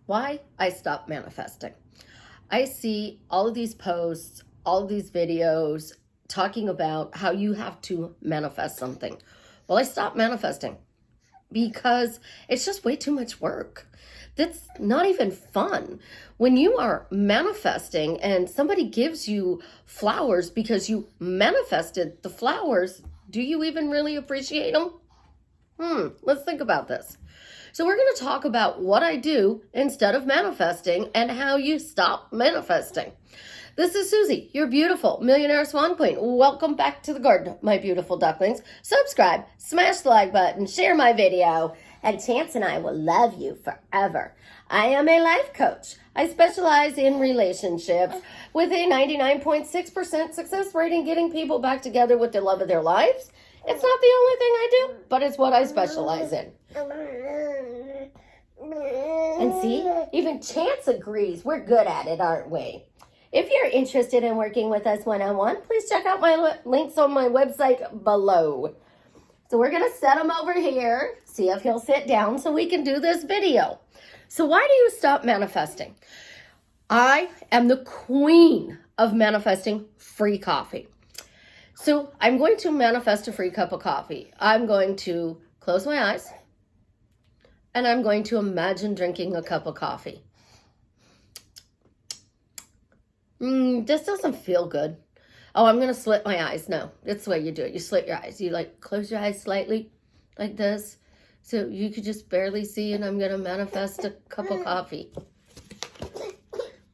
why I stopped manifesting. I see all of these posts, all of these videos talking about how you have to manifest something. Well, I stopped manifesting because it's just way too much work. That's not even fun. When you are manifesting and somebody gives you flowers because you manifested the flowers, do you even really appreciate them? Let's think about this. So we're going to talk about what I do instead of manifesting and how you stop manifesting. This is Susie, your beautiful millionaire swan queen. Welcome back to the garden, my beautiful ducklings. Subscribe, smash the like button, share my video, and Chance and I will love you forever. I am a life coach. I specialize in relationships with a 99.6% success rate in getting people back together with the love of their lives. It's not the only thing I do, but it's what I specialize in. And see, even Chance agrees. We're good at it, aren't we? If you're interested in working with us one-on-one, please check out my links on my website below. So we're going to set him over here, see if he'll sit down so we can do this video. So why do you stop manifesting? I am the queen of manifesting free coffee. So I'm going to manifest a free cup of coffee. I'm going to close my eyes and I'm going to imagine drinking a cup of coffee. This doesn't feel good. Oh, I'm going to slit my eyes. No, that's the way you do it. You slit your eyes. You close your eyes slightly like this so you could just barely see, and I'm going to manifest a cup of coffee.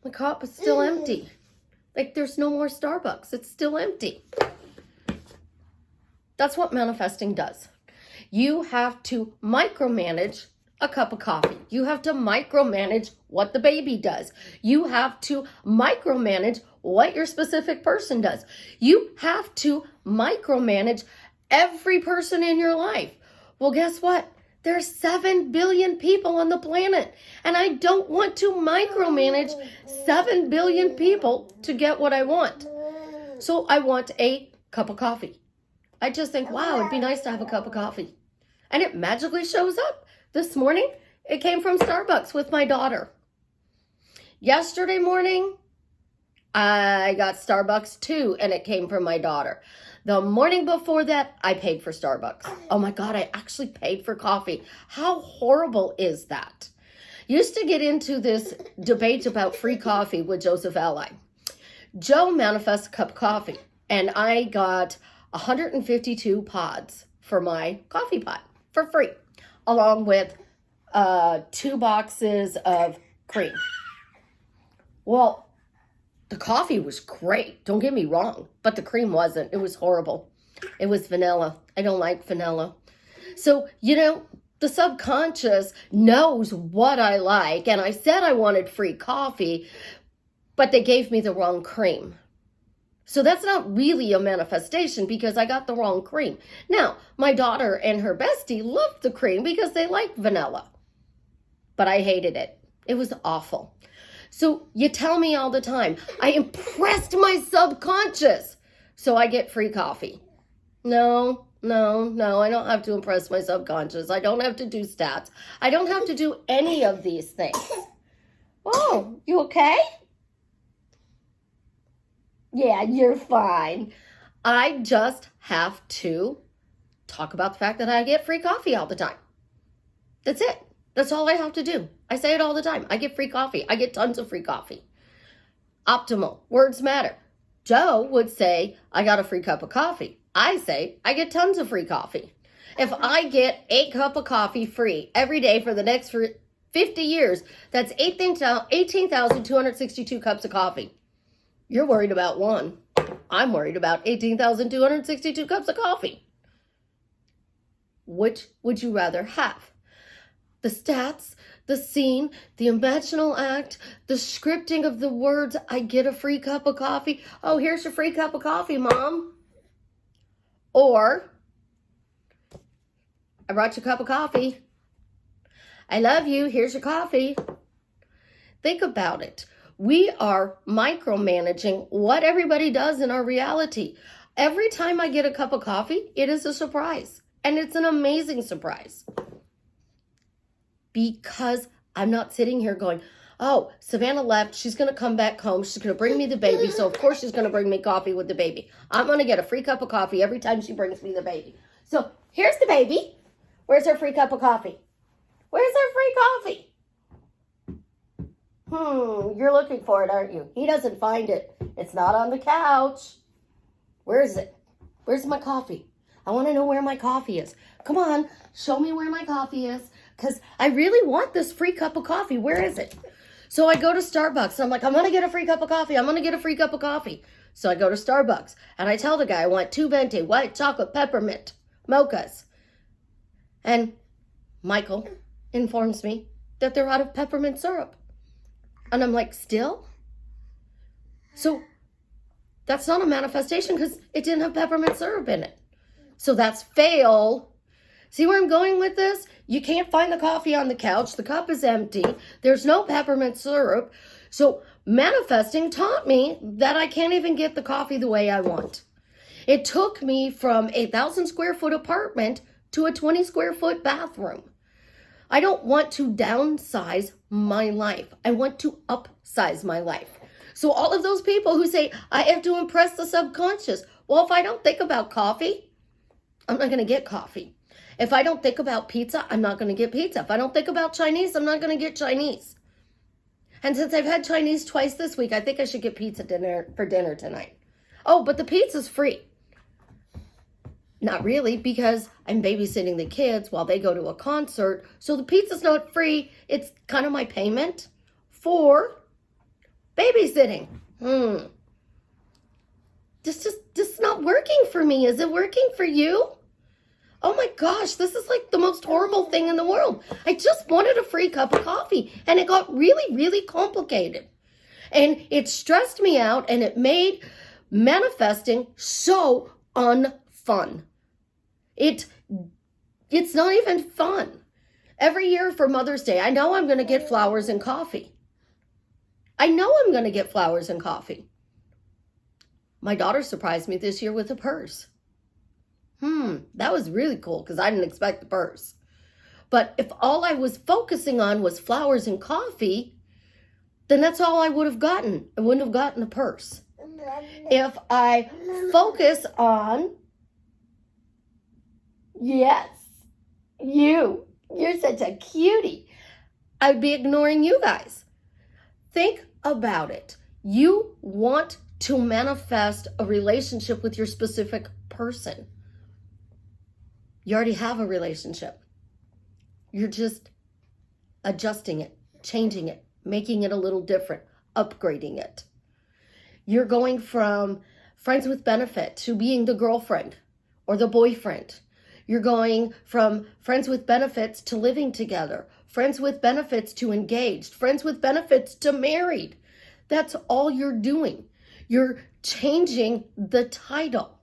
The cup is still empty. There's no more Starbucks. It's still empty. That's what manifesting does. You have to micromanage a cup of coffee. You have to micromanage what the baby does. You have to micromanage what your specific person does. You have to micromanage every person in your life. Well, guess what? There's 7 billion people on the planet, and I don't want to micromanage 7 billion people to get what I want. So I want a cup of coffee. I just think, wow, it'd be nice to have a cup of coffee. And it magically shows up. This morning, it came from Starbucks with my daughter. Yesterday morning, I got Starbucks too, and it came from my daughter. The morning before that, I paid for Starbucks. Oh my God, I actually paid for coffee. How horrible is that? Used to get into this debate about free coffee with Joseph Ally. Joe manifests a cup of coffee, and I got 152 pods for my coffee pot for free, along with 2 boxes of cream. Well, the coffee was great, don't get me wrong, but the cream wasn't. It was horrible. It was vanilla. I don't like vanilla. So, the subconscious knows what I like, and I said I wanted free coffee, but they gave me the wrong cream. So that's not really a manifestation because I got the wrong cream. Now, my daughter and her bestie loved the cream because they like vanilla, but I hated it. It was awful. So you tell me all the time, I impressed my subconscious, so I get free coffee. No, I don't have to impress my subconscious. I don't have to do stats. I don't have to do any of these things. Oh, you okay? Yeah, you're fine. I just have to talk about the fact that I get free coffee all the time. That's it. That's all I have to do. I say it all the time. I get free coffee. I get tons of free coffee. Optimal. Words matter. Joe would say, I got a free cup of coffee. I say, I get tons of free coffee. If I get a cup of coffee free every day for the next 50 years, that's 18,262 cups of coffee. You're worried about one. I'm worried about 18,262 cups of coffee. Which would you rather have? The stats, the scene, the imaginal act, the scripting of the words, I get a free cup of coffee. Oh, here's your free cup of coffee, Mom. Or, I brought you a cup of coffee. I love you. Here's your coffee. Think about it. We are micromanaging what everybody does in our reality. Every time I get a cup of coffee, it is a surprise. And it's an amazing surprise. Because I'm not sitting here going, oh, Savannah left. She's going to come back home. She's going to bring me the baby. So, of course, she's going to bring me coffee with the baby. I'm going to get a free cup of coffee every time she brings me the baby. So, here's the baby. Where's her free cup of coffee? Where's her free coffee? You're looking for it, aren't you? He doesn't find it. It's not on the couch. Where is it? Where's my coffee? I want to know where my coffee is. Come on, show me where my coffee is, because I really want this free cup of coffee. Where is it? So I go to Starbucks. I'm like, I'm going to get a free cup of coffee. I'm going to get a free cup of coffee. So I go to Starbucks, and I tell the guy I want 2 venti, white chocolate, peppermint, mochas. And Michael informs me that they're out of peppermint syrup. And I'm like, still? So that's not a manifestation because it didn't have peppermint syrup in it. So that's fail. See where I'm going with this? You can't find the coffee on the couch. The cup is empty. There's no peppermint syrup. So manifesting taught me that I can't even get the coffee the way I want. It took me from a 1,000 square foot apartment to a 20 square foot bathroom. I don't want to downsize my life. I want to upsize my life. So all of those people who say, I have to impress the subconscious. Well, if I don't think about coffee, I'm not going to get coffee. If I don't think about pizza, I'm not going to get pizza. If I don't think about Chinese, I'm not going to get Chinese. And since I've had Chinese twice this week, I think I should get pizza for dinner tonight. Oh, but the pizza's free. Not really, because I'm babysitting the kids while they go to a concert. So the pizza's not free. It's kind of my payment for babysitting. This is not working for me. Is it working for you? Oh my gosh, this is like the most horrible thing in the world. I just wanted a free cup of coffee, and it got really, really complicated. And it stressed me out, and it made manifesting so unfun. It's not even fun. Every year for Mother's Day, I know I'm going to get flowers and coffee. I know I'm going to get flowers and coffee. My daughter surprised me this year with a purse. That was really cool because I didn't expect the purse. But if all I was focusing on was flowers and coffee, then that's all I would have gotten. I wouldn't have gotten a purse. If I focus on, yes, you're such a cutie, I'd be ignoring you guys. Think about it. You want to manifest a relationship with your specific person. You already have a relationship. You're just adjusting it, changing it, making it a little different, upgrading it. You're going from friends with benefit to being the girlfriend or the boyfriend. You're going from friends with benefits to living together, friends with benefits to engaged, friends with benefits to married. That's all you're doing. You're changing the title.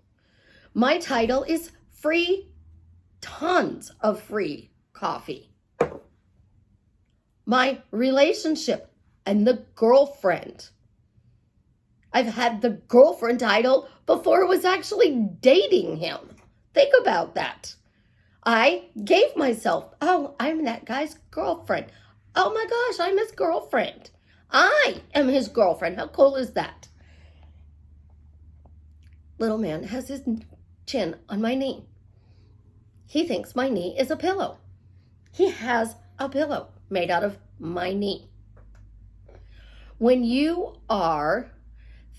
My title is free, tons of free coffee. My relationship and the girlfriend. I've had the girlfriend title before it was actually dating him. Think about that. I gave myself, oh, I'm that guy's girlfriend. Oh my gosh, I'm his girlfriend. I am his girlfriend. How cool is that? Little man has his chin on my knee. He thinks my knee is a pillow. He has a pillow made out of my knee. When you are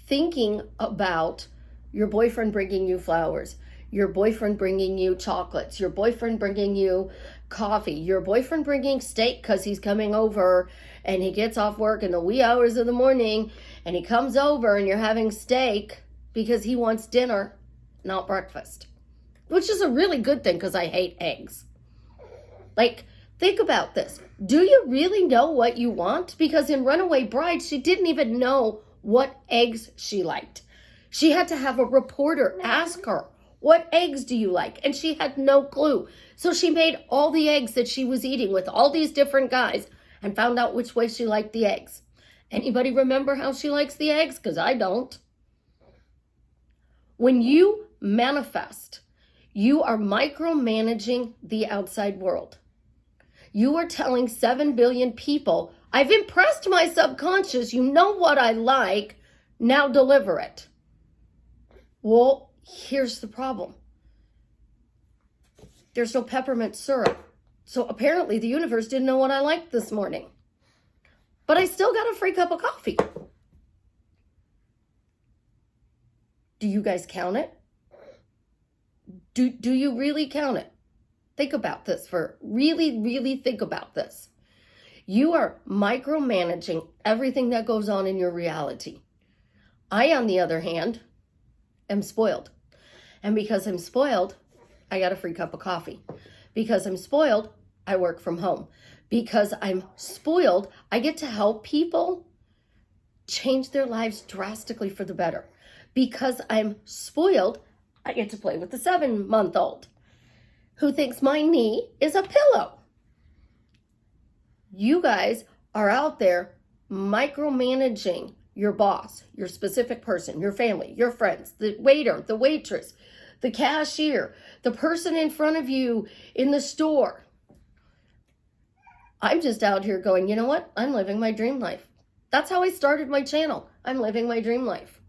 thinking about your boyfriend bringing you flowers, your boyfriend bringing you chocolates, your boyfriend bringing you coffee, your boyfriend bringing steak because he's coming over and he gets off work in the wee hours of the morning and he comes over and you're having steak because he wants dinner, not breakfast. Which is a really good thing because I hate eggs. Like, think about this. Do you really know what you want? Because in Runaway Bride, she didn't even know what eggs she liked. She had to have a reporter ask her, what eggs do you like? And she had no clue. So she made all the eggs that she was eating with all these different guys and found out which way she liked the eggs. Anybody remember how she likes the eggs? Because I don't. When you manifest, you are micromanaging the outside world. You are telling 7 billion people, I've impressed my subconscious. You know what I like. Now deliver it. Well, here's the problem. There's no peppermint syrup. So apparently the universe didn't know what I liked this morning. But I still got a free cup of coffee. Do you guys count it? Do you really count it? Think about this really think about this. You are micromanaging everything that goes on in your reality. I, on the other hand, am spoiled. And because I'm spoiled, I got a free cup of coffee. Because I'm spoiled, I work from home. Because I'm spoiled, I get to help people change their lives drastically for the better. Because I'm spoiled, I get to play with the 7-month-old who thinks my knee is a pillow. You guys are out there micromanaging your boss, your specific person, your family, your friends, the waiter, the waitress, the cashier, the person in front of you in the store. I'm just out here going, you know what? I'm living my dream life. That's how I started my channel. I'm living my dream life.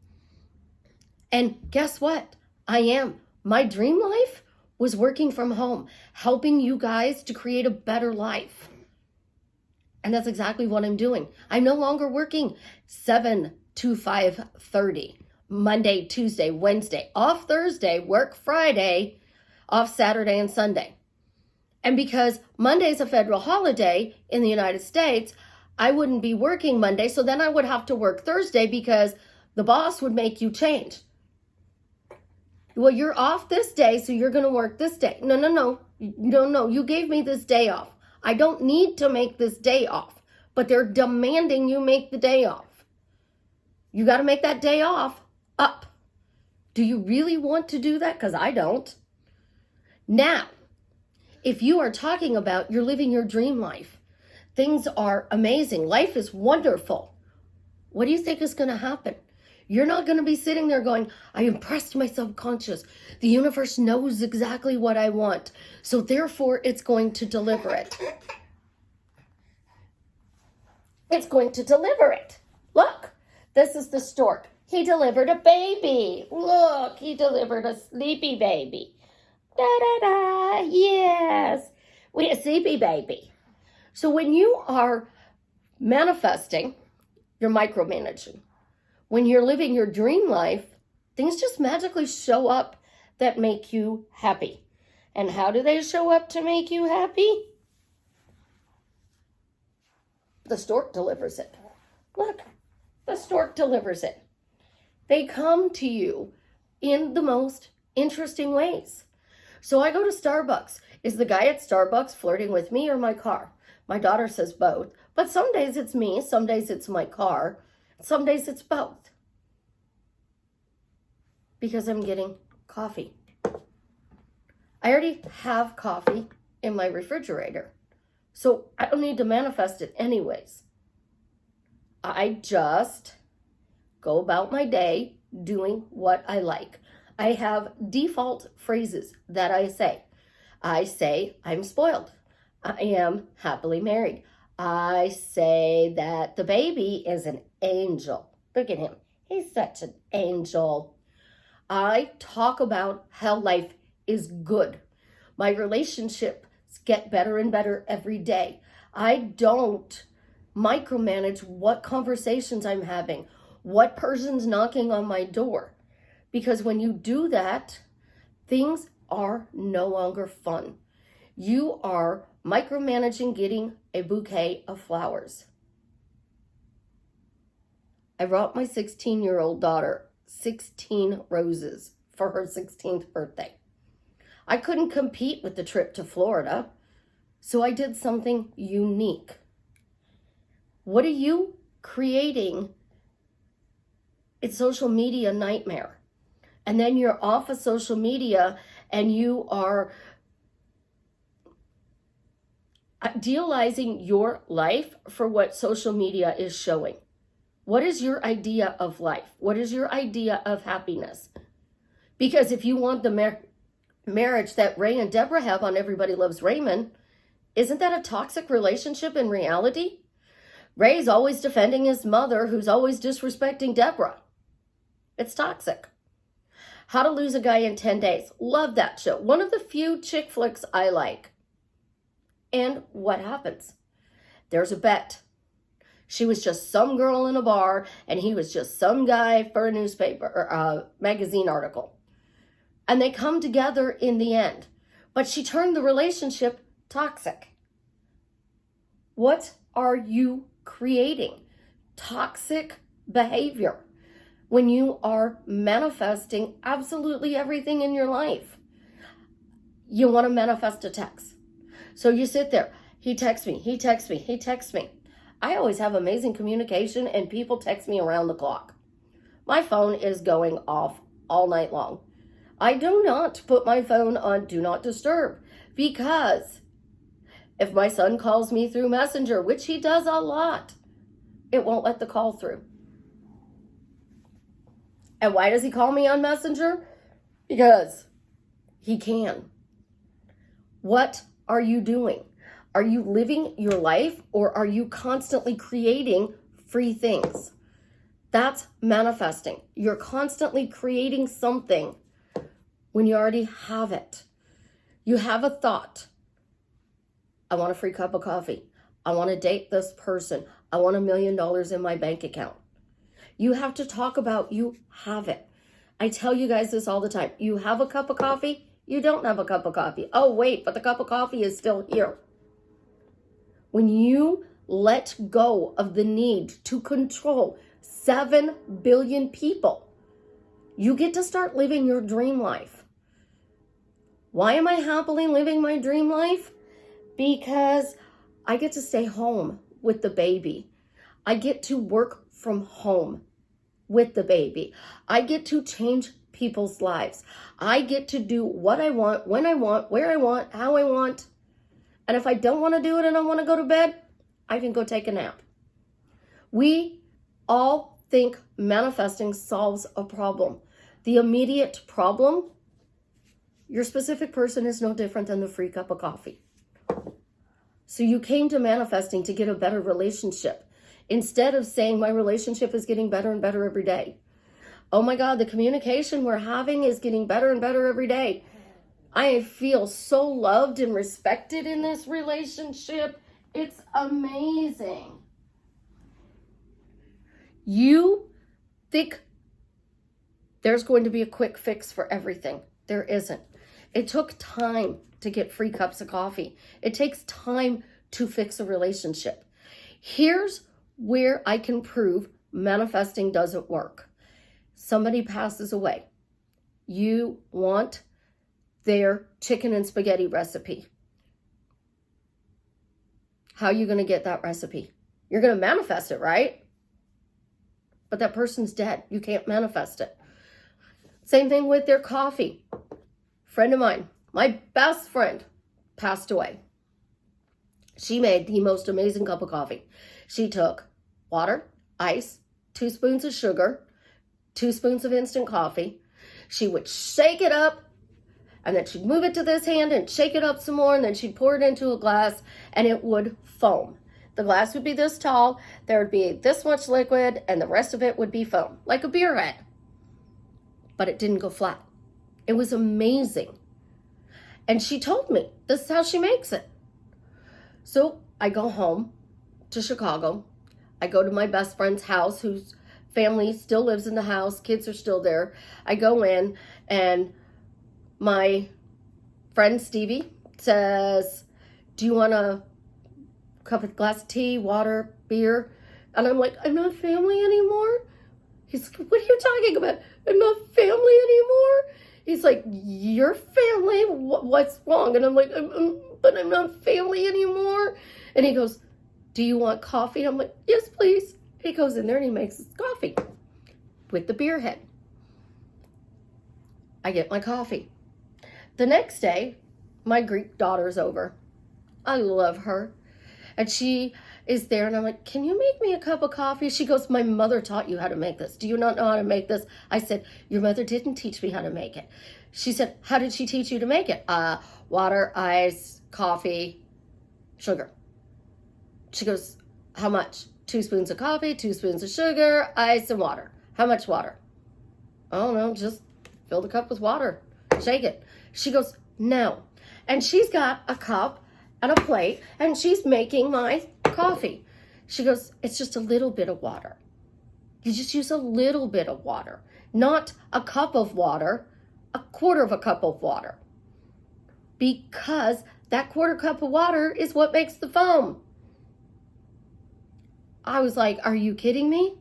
And guess what? I am. My dream life was working from home, helping you guys to create a better life. And that's exactly what I'm doing. I'm no longer working 7 to 5:30, Monday, Tuesday, Wednesday, off Thursday, work Friday, off Saturday and Sunday. And because Monday is a federal holiday in the United States, I wouldn't be working Monday. So then I would have to work Thursday because the boss would make you change. Well, you're off this day, so you're going to work this day. No. You gave me this day off. I don't need to make this day off, but they're demanding you make the day off. You got to make that day off up. Do you really want to do that? Because I don't. Now, if you are talking about you're living your dream life, things are amazing, life is wonderful, what do you think is going to happen? You're not going to be sitting there going, I impressed my subconscious. The universe knows exactly what I want. So therefore, it's going to deliver it. It's going to deliver it. Look, this is the stork. He delivered a baby. Look, he delivered a sleepy baby. Da-da-da, yes. We a sleepy baby. So when you are manifesting, you're micromanaging. When you're living your dream life, things just magically show up that make you happy. And how do they show up to make you happy? The stork delivers it. Look, the stork delivers it. They come to you in the most interesting ways. So I go to Starbucks. Is the guy at Starbucks flirting with me or my car? My daughter says both. But some days it's me, some days it's my car, some days it's both. Because I'm getting coffee. I already have coffee in my refrigerator. So I don't need to manifest it anyways. I just go about my day doing what I like. I have default phrases that I say. I say I'm spoiled. I am happily married. I say that the baby is an angel. Look at him. He's such an angel. I talk about how life is good. My relationships get better and better every day. I don't micromanage what conversations I'm having, what person's knocking on my door. Because when you do that, things are no longer fun. You are micromanaging getting a bouquet of flowers. I brought my 16-year-old daughter 16 roses for her 16th birthday. I couldn't compete with the trip to Florida, so I did something unique. What are you creating? It's social media nightmare. And then you're off of social media and you are idealizing your life for what social media is showing. What is your idea of life? What is your idea of happiness? Because if you want the marriage that Ray and Deborah have on Everybody Loves Raymond, Isn't that a toxic relationship in reality? Ray's always defending his mother, who's always disrespecting Deborah. It's toxic. How to Lose a Guy in 10 Days. Love that show. One of the few chick flicks I like. And what happens? There's a bet. She was just some girl in a bar, and he was just some guy for a newspaper or a magazine article. And they come together in the end. But she turned the relationship toxic. What are you creating? Toxic behavior when you are manifesting absolutely everything in your life. You want to manifest a text. So you sit there. He texts me. He texts me. He texts me. I always have amazing communication, and people text me around the clock. My phone is going off all night long. I do not put my phone on Do Not Disturb, because if my son calls me through Messenger, which he does a lot, it won't let the call through. And why does he call me on Messenger? Because he can. What are you doing? Are you living your life, or are you constantly creating free things? That's manifesting. You're constantly creating something when you already have it. You have a thought. I want a free cup of coffee. I want to date this person. I want $1 million in my bank account. You have to talk about you have it. I tell you guys this all the time. You have a cup of coffee. You don't have a cup of coffee. Oh, wait, but the cup of coffee is still here. When you let go of the need to control 7 billion people, you get to start living your dream life. Why am I happily living my dream life? Because I get to stay home with the baby. I get to work from home with the baby. I get to change people's lives. I get to do what I want, when I want, where I want, how I want. And if I don't want to do it and I want to go to bed, I can go take a nap. We all think manifesting solves a problem. The immediate problem, your specific person is no different than the free cup of coffee. So you came to manifesting to get a better relationship, instead of saying my relationship is getting better and better every day. Oh my God, the communication we're having is getting better and better every day. I feel so loved and respected in this relationship. It's amazing. You think there's going to be a quick fix for everything. There isn't. It took time to get free cups of coffee. It takes time to fix a relationship. Here's where I can prove manifesting doesn't work. Somebody passes away. You want their chicken and spaghetti recipe. How are you going to get that recipe? You're going to manifest it, right? But that person's dead. You can't manifest it. Same thing with their coffee. Friend of mine, my best friend, passed away. She made the most amazing cup of coffee. She took water, ice, 2 spoons of sugar, 2 spoons of instant coffee. She would shake it up, and then she'd move it to this hand and shake it up some more, and then she'd pour it into a glass, and it would foam. The glass would be this tall, there would be this much liquid, and the rest of it would be foam, like a beer head. But it didn't go flat. It was amazing. And she told me, this is how she makes it. So I go home to Chicago. I go to my best friend's house, whose family still lives in the house. Kids are still there. I go in, and my friend Stevie says, do you want a glass of tea, water, beer? And I'm like, I'm not family anymore. He's like, what are you talking about? I'm not family anymore. He's like, you're family? What's wrong? And I'm like, but I'm not family anymore. And he goes, do you want coffee? I'm like, yes, please. He goes in there and he makes his coffee with the beer head. I get my coffee. The next day, my Greek daughter's over. I love her. And she is there, and I'm like, can you make me a cup of coffee? She goes, my mother taught you how to make this. Do you not know how to make this? I said, your mother didn't teach me how to make it. She said, how did she teach you to make it? Water, ice, coffee. Sugar. She goes, how much? 2 spoons of coffee, 2 spoons of sugar, ice, and water. How much water? I don't know, just fill the cup with water. Shake it. She goes, no. And she's got a cup and a plate, and she's making my coffee. She goes, it's just a little bit of water. You just use a little bit of water, not a cup of water, a quarter of a cup of water. Because that quarter cup of water is what makes the foam. I was like, are you kidding me?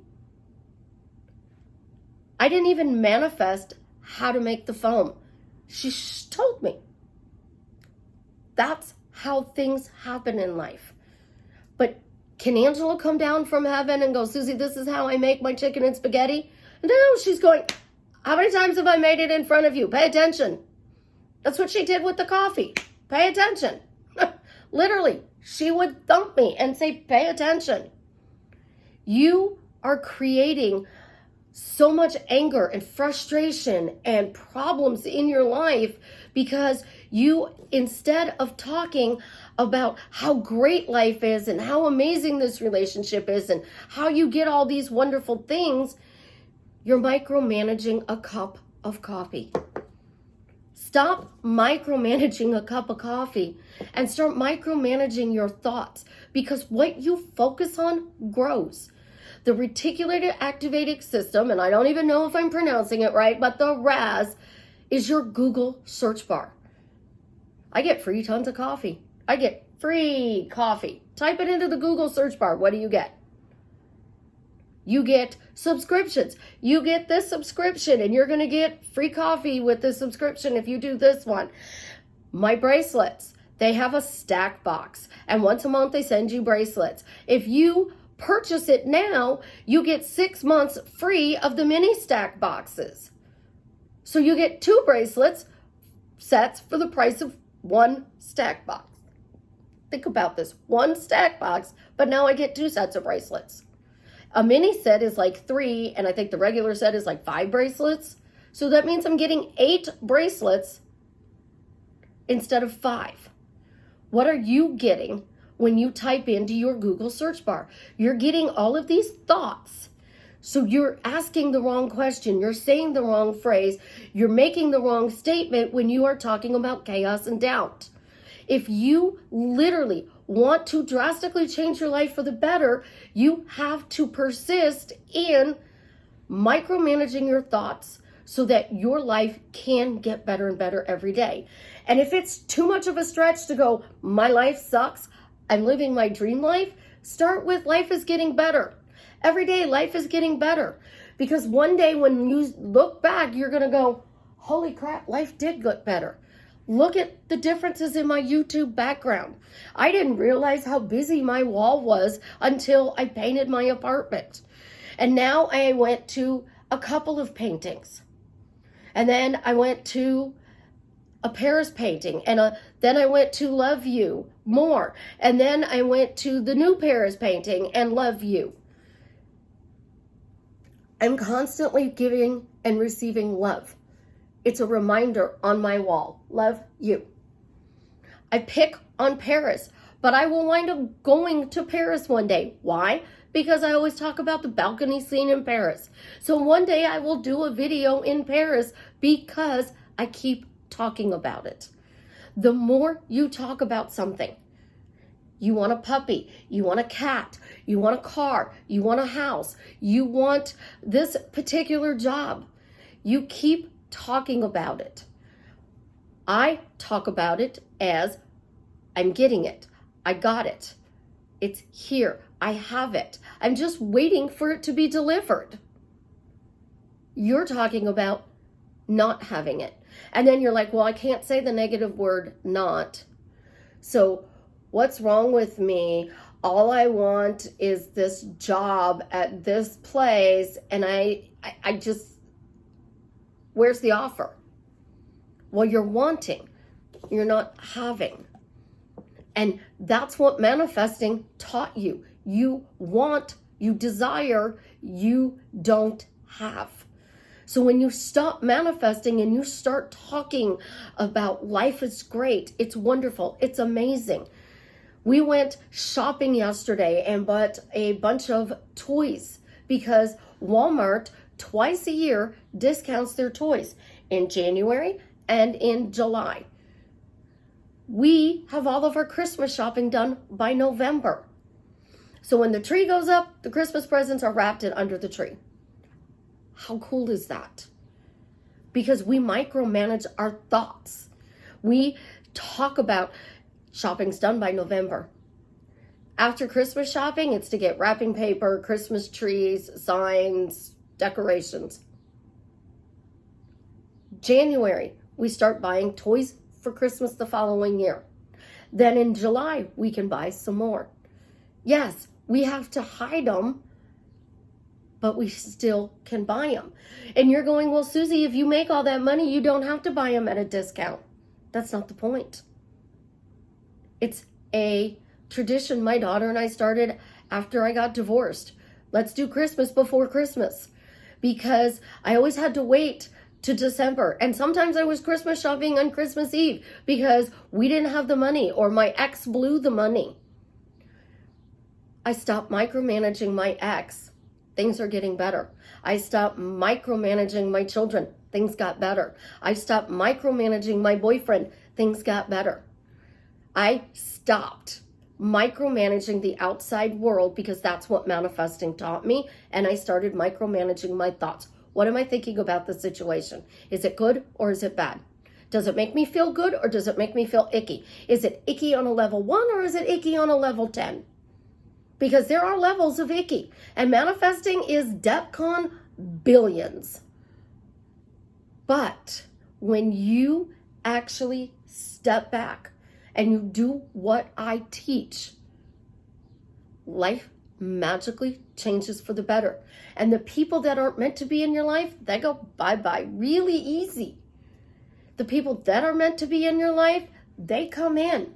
I didn't even manifest how to make the foam. She told me. That's how things happen in life. But can Angela come down from heaven and go, Susie, this is how I make my chicken and spaghetti? No, she's going, how many times have I made it in front of you? Pay attention. That's what she did with the coffee. Pay attention. Literally, she would thump me and say, pay attention. You are creating so much anger and frustration and problems in your life because you, instead of talking about how great life is and how amazing this relationship is and how you get all these wonderful things, you're micromanaging a cup of coffee. Stop micromanaging a cup of coffee and start micromanaging your thoughts, because what you focus on grows. The reticulated activating system, and I don't even know if I'm pronouncing it right, but the RAS is your Google search bar. I get free tons of coffee. I get free coffee. Type it into the Google search bar. What do you get? You get subscriptions. You get this subscription, and you're going to get free coffee with this subscription if you do this one. My bracelets, they have a stack box, and once a month they send you bracelets. If you purchase it now, you get 6 months free of the mini stack boxes. So you get 2 bracelets sets for the price of 1 stack box. Think about this, 1 stack box, but now I get 2 sets of bracelets. A mini set is like 3, and I think the regular set is like 5 bracelets. So that means I'm getting 8 bracelets instead of 5. What are you getting when you type into your Google search bar? You're getting all of these thoughts. So you're asking the wrong question. You're saying the wrong phrase. You're making the wrong statement when you are talking about chaos and doubt. If you literally want to drastically change your life for the better, you have to persist in micromanaging your thoughts so that your life can get better and better every day. And if it's too much of a stretch to go, my life sucks, I'm living my dream life, start with life is getting better. Every day life is getting better. Because one day when you look back, you're going to go, holy crap, life did get better. Look at the differences in my YouTube background. I didn't realize how busy my wall was until I painted my apartment. And now I went to a couple of paintings. And then I went to a Paris painting. And then I went to Love You more. And then I went to the new Paris painting and Love You. I'm constantly giving and receiving love. It's a reminder on my wall. Love you. I pick on Paris, but I will wind up going to Paris one day. Why? Because I always talk about the balcony scene in Paris. So one day I will do a video in Paris because I keep talking about it. The more you talk about something, you want a puppy, you want a cat, you want a car, you want a house, you want this particular job, you keep talking about it. I talk about it as I'm getting it. I got it. It's here. I have it. I'm just waiting for it to be delivered. You're talking about not having it. And then you're like, well, I can't say the negative word not. So what's wrong with me? All I want is this job at this place. And I just, where's the offer? Well, you're wanting, you're not having. And that's what manifesting taught you. You want, you desire, you don't have. So when you stop manifesting and you start talking about life is great, it's wonderful, it's amazing. We went shopping yesterday and bought a bunch of toys because Walmart twice a year discounts their toys in January and in July. We have all of our Christmas shopping done by November. So when the tree goes up, the Christmas presents are wrapped under the tree. How cool is that? Because we micromanage our thoughts. We talk about shopping's done by November. After Christmas shopping, it's to get wrapping paper, Christmas trees, signs, decorations. January, we start buying toys for Christmas the following year. Then in July, we can buy some more. Yes, we have to hide them, but we still can buy them. And you're going, well, Susie, if you make all that money, you don't have to buy them at a discount. That's not the point. It's a tradition my daughter and I started after I got divorced. Let's do Christmas before Christmas, because I always had to wait to December. And sometimes I was Christmas shopping on Christmas Eve because we didn't have the money or my ex blew the money. I stopped micromanaging my ex. Things are getting better. I stopped micromanaging my children. Things got better. I stopped micromanaging my boyfriend. Things got better. I stopped micromanaging the outside world because that's what manifesting taught me. And I started micromanaging my thoughts. What am I thinking about the situation? Is it good or is it bad? Does it make me feel good or does it make me feel icky? Is it icky on a level 1 or is it icky on a level 10? Because there are levels of icky. And manifesting is DEFCON billions. But when you actually step back and you do what I teach, life magically changes for the better. And the people that aren't meant to be in your life, they go bye-bye really easy. The people that are meant to be in your life, they come in.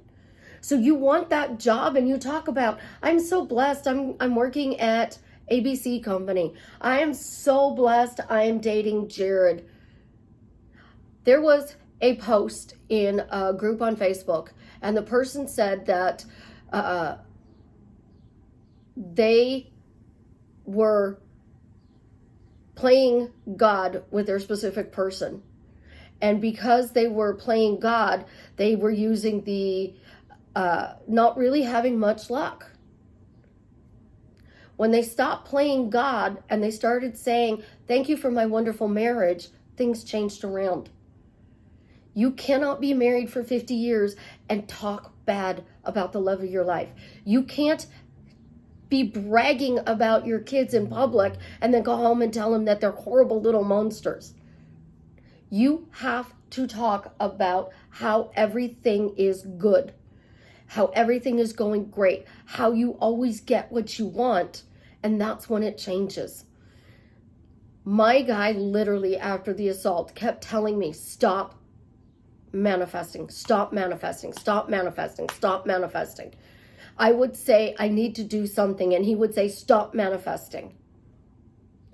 So you want that job and you talk about, I'm so blessed, I'm working at ABC company. I am so blessed, I am dating Jared. There was a post in a group on Facebook, and the person said that they were playing God with their specific person. And because they were playing God, they were using the not really having much luck. When they stopped playing God and they started saying, thank you for my wonderful marriage, things changed around. You cannot be married for 50 years and talk bad about the love of your life. You can't be bragging about your kids in public and then go home and tell them that they're horrible little monsters. You have to talk about how everything is good, how everything is going great, how you always get what you want, and that's when it changes. My guy literally after the assault kept telling me, stop manifesting, stop manifesting, stop manifesting, stop manifesting. I would say, I need to do something, and he would say, stop manifesting.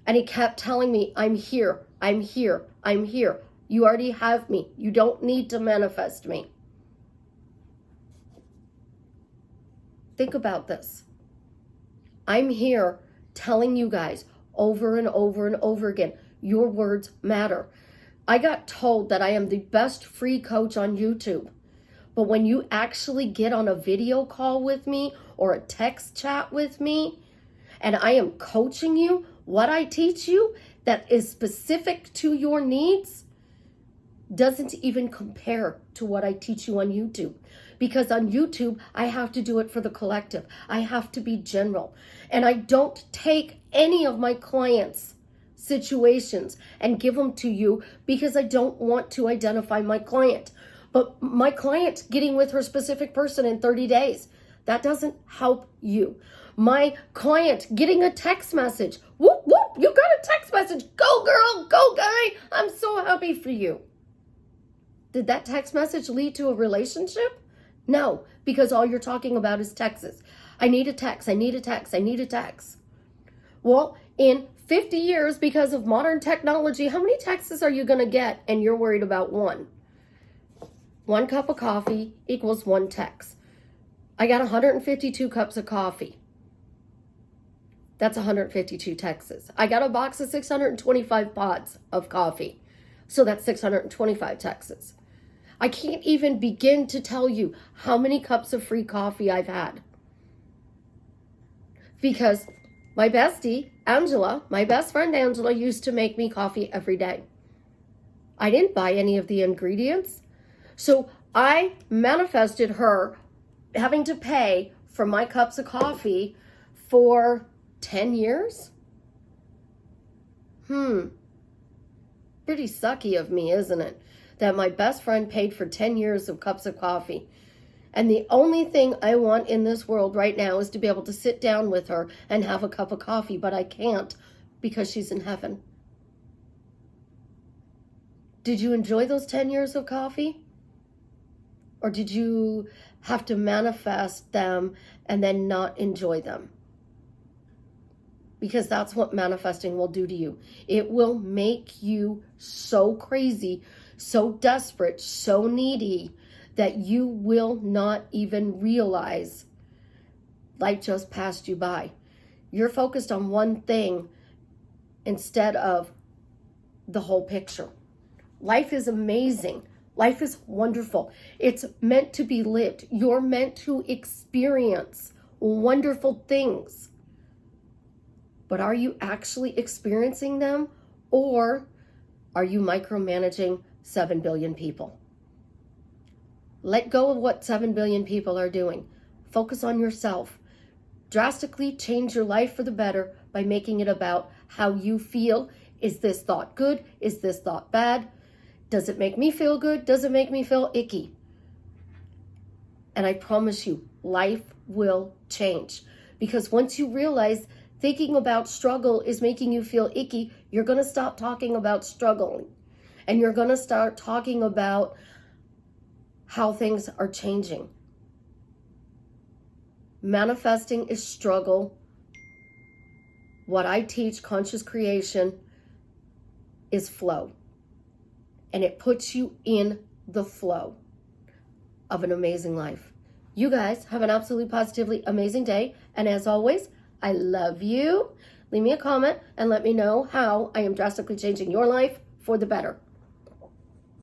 And he kept telling me, I'm here, I'm here, I'm here. You already have me. You don't need to manifest me. Think about this. I'm here telling you guys over and over and over again, your words matter. I got told that I am the best free coach on YouTube. But when you actually get on a video call with me or a text chat with me, and I am coaching you, what I teach you that is specific to your needs doesn't even compare to what I teach you on YouTube. Because on YouTube, I have to do it for the collective. I have to be general. And I don't take any of my clients' situations and give them to you because I don't want to identify my client. But my client getting with her specific person in 30 days, that doesn't help you. My client getting a text message, whoop, whoop, you got a text message. Go girl, go guy. I'm so happy for you. Did that text message lead to a relationship? No, because all you're talking about is texts. I need a text, I need a text, I need a text. Well, in 50 years, because of modern technology, how many texts are you going to get and you're worried about one? 1 cup of coffee equals 1 text. I got 152 cups of coffee. That's 152 Texas. I got a box of 625 pods of coffee. So that's 625 Texas. I can't even begin to tell you how many cups of free coffee I've had. Because my bestie, Angela, my best friend Angela, used to make me coffee every day. I didn't buy any of the ingredients. So I manifested her having to pay for my cups of coffee for 10 years? Pretty sucky of me, isn't it? That my best friend paid for 10 years of cups of coffee. And the only thing I want in this world right now is to be able to sit down with her and have a cup of coffee, but I can't because she's in heaven. Did you enjoy those 10 years of coffee? Or did you have to manifest them and then not enjoy them? Because that's what manifesting will do to you. It will make you so crazy, so desperate, so needy that you will not even realize life just passed you by. You're focused on one thing instead of the whole picture. Life is amazing. Life is wonderful. It's meant to be lived. You're meant to experience wonderful things. But are you actually experiencing them, or are you micromanaging 7 billion people? Let go of what 7 billion people are doing. Focus on yourself. Drastically change your life for the better by making it about how you feel. Is this thought good? Is this thought bad? Does it make me feel good? Does it make me feel icky? And I promise you, life will change. Because once you realize thinking about struggle is making you feel icky, you're going to stop talking about struggling. And you're going to start talking about how things are changing. Manifesting is struggle. What I teach, conscious creation, is flow. And it puts you in the flow of an amazing life. You guys have an absolutely positively amazing day. And as always, I love you. Leave me a comment and let me know how I am drastically changing your life for the better.